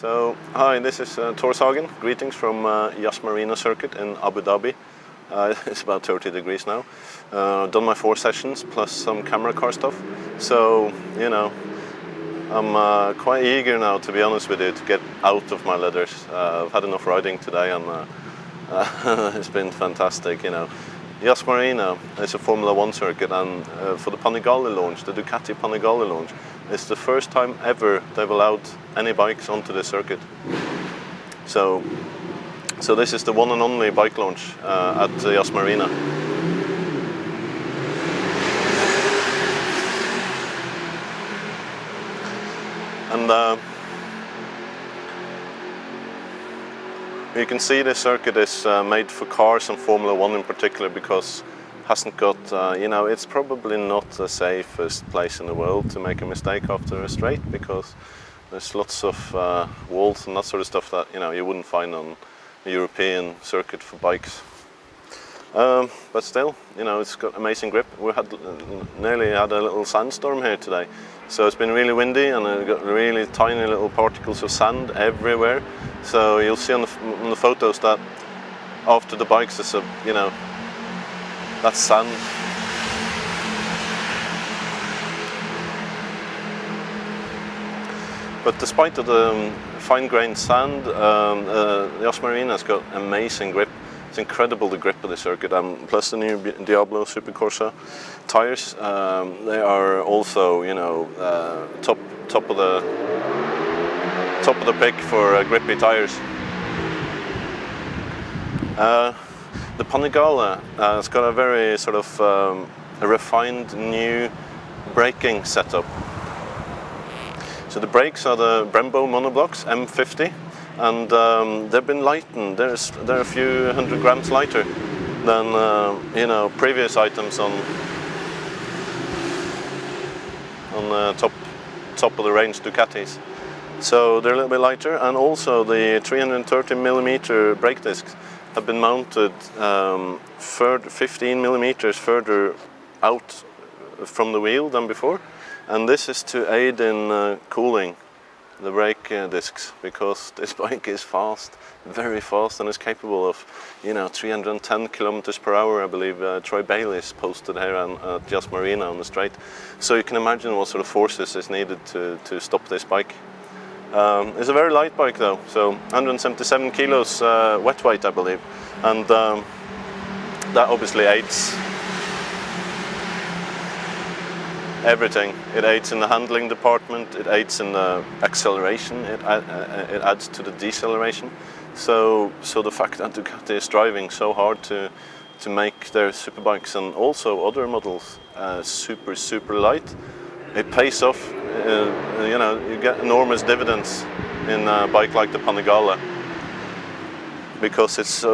So, hi, this is Tor Sagen. Greetings from Yas Marina circuit in Abu Dhabi. It's about 30 degrees now. Done my 4 sessions plus some camera car stuff. So, I'm quite eager now, to be honest with you, to get out of my leathers. I've had enough riding today and it's been fantastic, Yas Marina is a Formula 1 circuit, and for the Panigale launch, the Ducati Panigale launch, it's the first time ever they've allowed any bikes onto the circuit. So this is the one and only bike launch at Yas Marina. And you can see this circuit is made for cars and Formula 1 in particular, because it hasn't got, it's probably not the safest place in the world to make a mistake after a straight, because there's lots of walls and that sort of stuff that you wouldn't find on a European circuit for bikes. But still, it's got amazing grip. We nearly had a little sandstorm here today. So it's been really windy, and I've got really tiny little particles of sand everywhere. So you'll see on the photos that after the bikes is that's sand. But despite the fine-grained sand, Yas Marina has got amazing grip. It's incredible, the grip of the circuit, and plus the new Diablo Super Corsa tires. They are also, top of the pick for grippy tires. The Panigale has got a very sort of a refined new braking setup. So the brakes are the Brembo monoblocks M50. And they've been lightened. They're a few hundred grams lighter than previous items on top of the range Ducatis. So they're a little bit lighter, and also the 330 millimeter brake discs have been mounted 15 millimeters further out from the wheel than before, and this is to aid in cooling the brake discs, because this bike is fast, very fast, and is capable of 310 kilometers per hour. I believe Troy Bayliss posted here at Yas Marina on the straight. So you can imagine what sort of forces is needed to stop this bike. It's a very light bike though, so 177 kilos wet weight, I believe, and that obviously aids everything. It aids in the handling department, it aids in the acceleration, it adds to the deceleration. So the fact that Ducati is driving so hard to make their superbikes and also other models super light, it pays off. You get enormous dividends in a bike like the Panigale, because it's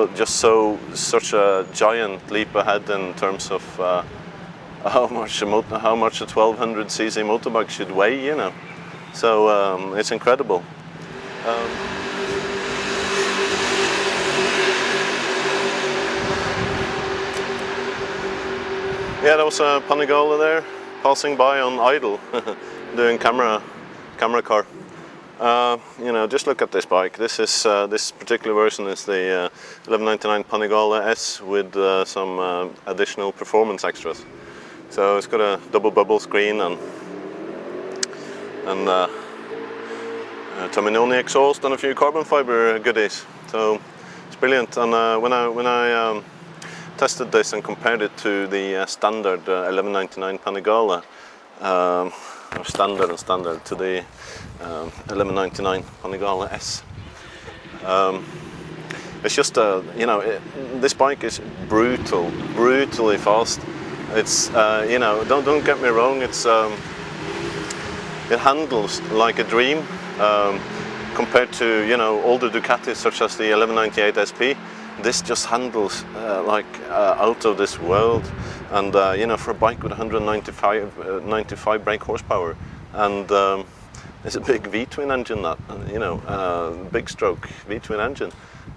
such a giant leap ahead in terms of how much a 1200cc motorbike should weigh, So it's incredible. Yeah, there was a Panigale there passing by on idle, doing camera car. Just look at this bike. This particular version is the 1199 Panigale S with some additional performance extras. So it's got a double bubble screen and Tominoni exhaust and a few carbon fiber goodies. So it's brilliant. And when I tested this and compared it to the standard 1199 Panigale, or standard to the 1199 Panigale S, it's just this bike is brutally fast. It's don't get me wrong, it's it handles like a dream compared to older Ducatis such as the 1198 SP. This just handles like out of this world, and for a bike with 195 brake horsepower, and it's a big V-twin engine, that big stroke V-twin engine,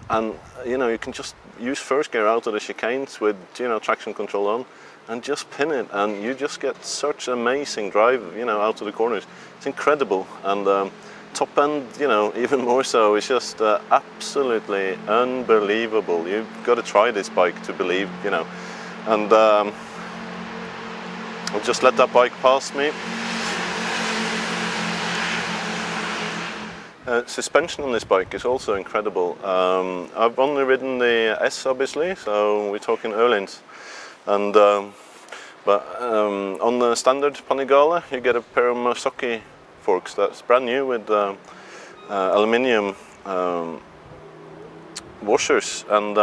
and you can just use first gear out of the chicanes with traction control on, and just pin it, and you just get such amazing drive, out of the corners. It's incredible, and top end, you know, even more so. It's just absolutely unbelievable. You've got to try this bike to believe, you know. And I'll just let that bike pass me. Suspension on this bike is also incredible. I've only ridden the S, obviously, so we're talking Öhlins. And but on the standard Panigale, you get a pair of Marzocchi forks that's brand new with aluminium washers, and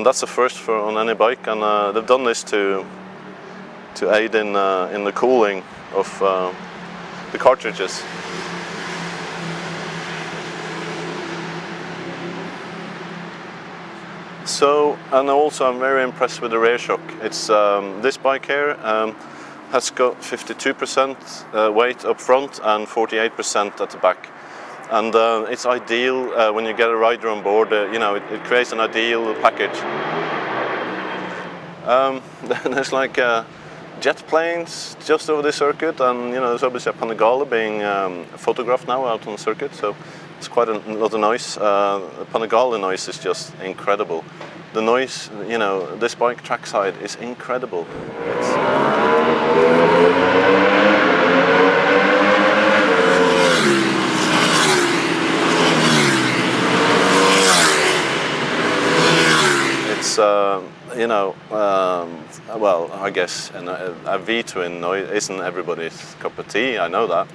that's the first for on any bike. And they've done this to aid in the cooling of the cartridges. So, and also I'm very impressed with the rear shock. It's this bike here has got 52% weight up front and 48% at the back, and it's ideal when you get a rider on board. You know, it creates an ideal package. There's like jet planes just over the circuit, and you know, there's obviously a Panigale being photographed now out on the circuit, so it's quite a lot of noise. The Panigale noise is just incredible. The noise, you know, this bike trackside is incredible. It's you know, well, I guess a V-twin noise isn't everybody's cup of tea, I know that.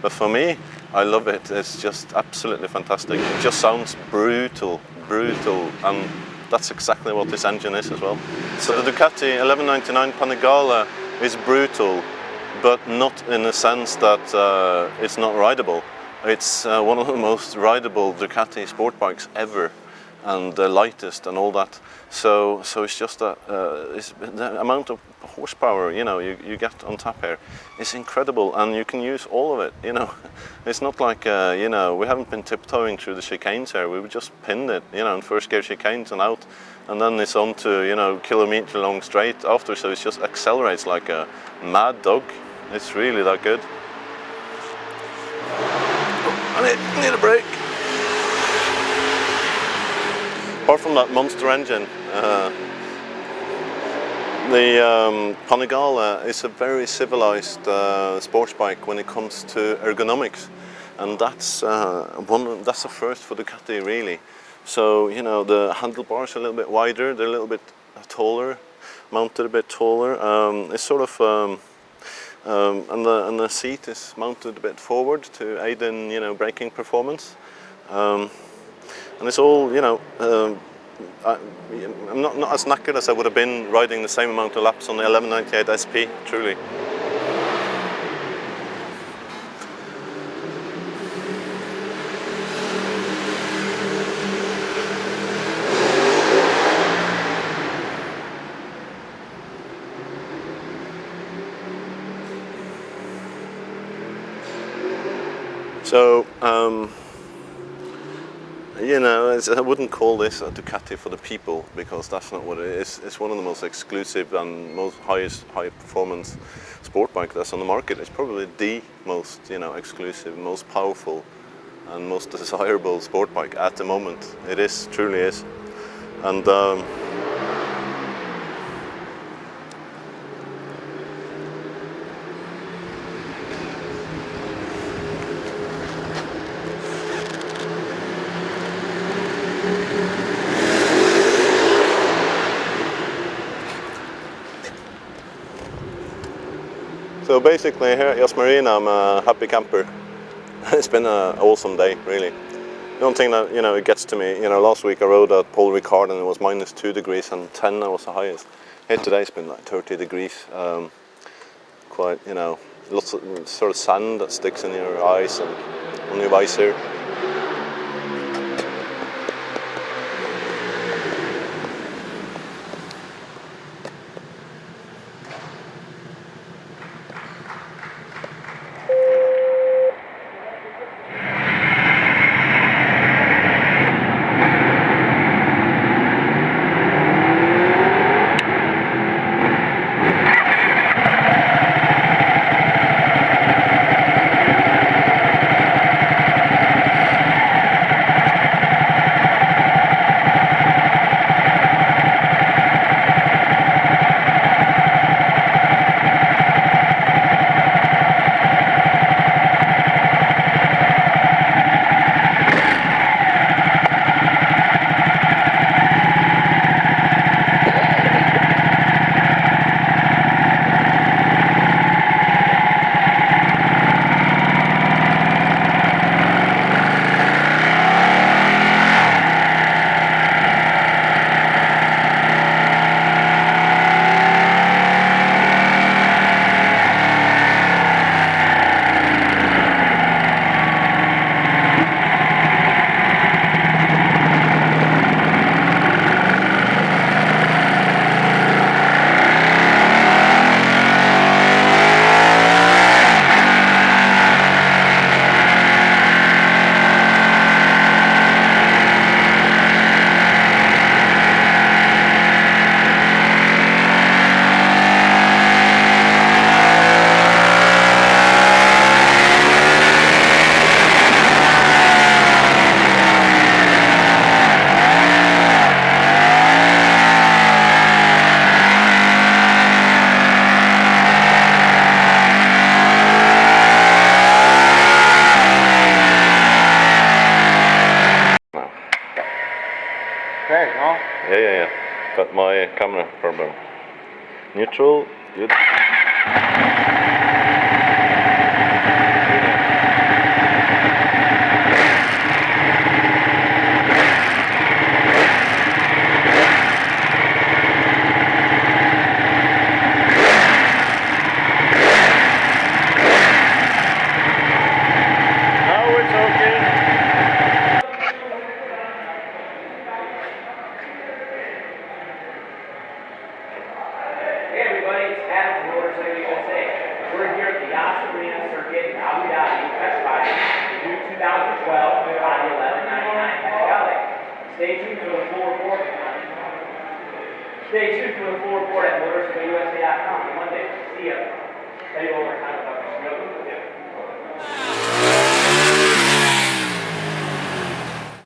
But for me, I love it. It's just absolutely fantastic. It just sounds brutal, and that's exactly what this engine is as well. So the Ducati 1199 Panigale is brutal, but not in the sense that it's not rideable. It's one of the most rideable Ducati sport bikes ever, and the lightest and all that. So it's just that the amount of horsepower, you know, you get on tap here is incredible, and you can use all of it, you know. It's not like, you know, we haven't been tiptoeing through the chicanes here. We just pinned it, you know, in first gear chicanes and out, and then it's on to, you know, kilometre long straight after, so it just accelerates like a mad dog. It's really that good. Oh, I need a brake. Apart from that monster engine, the Panigale is a very civilized sports bike when it comes to ergonomics, and that's a first for Ducati, really. So, you know, the handlebars are a little bit wider, they're a little bit taller, mounted a bit taller. It's sort of and the seat is mounted a bit forward to aid in, you know, braking performance. And it's all, you know, I'm not as knackered as I would have been riding the same amount of laps on the 1198 SP, truly. So, you know, I wouldn't call this a Ducati for the people, because that's not what it is. It's one of the most exclusive and most high performance sport bike that's on the market. It's probably the most, you know, exclusive, most powerful and most desirable sport bike at the moment. It is, truly is. And so basically here at Yas Marina I'm a happy camper. It's been an awesome day, really. The only thing that, you know, it gets to me, you know, last week I rode at Paul Ricard and it was -2 degrees and 10 was the highest. Here today it's been like 30 degrees. Quite, you know, lots of sort of sand that sticks in your eyes and on your visor. Yeah. But my camera problem. Neutral, good. Now we're talking. Hey everybody, it's Adam from Tor Sagen, USA. We're here at the Yas Arena Circuit in Abu Dhabi, test riding the new 2012 Ducati 1199 Panigale. Stay tuned for the full report. Stay tuned for the full report at motorsagusa.com.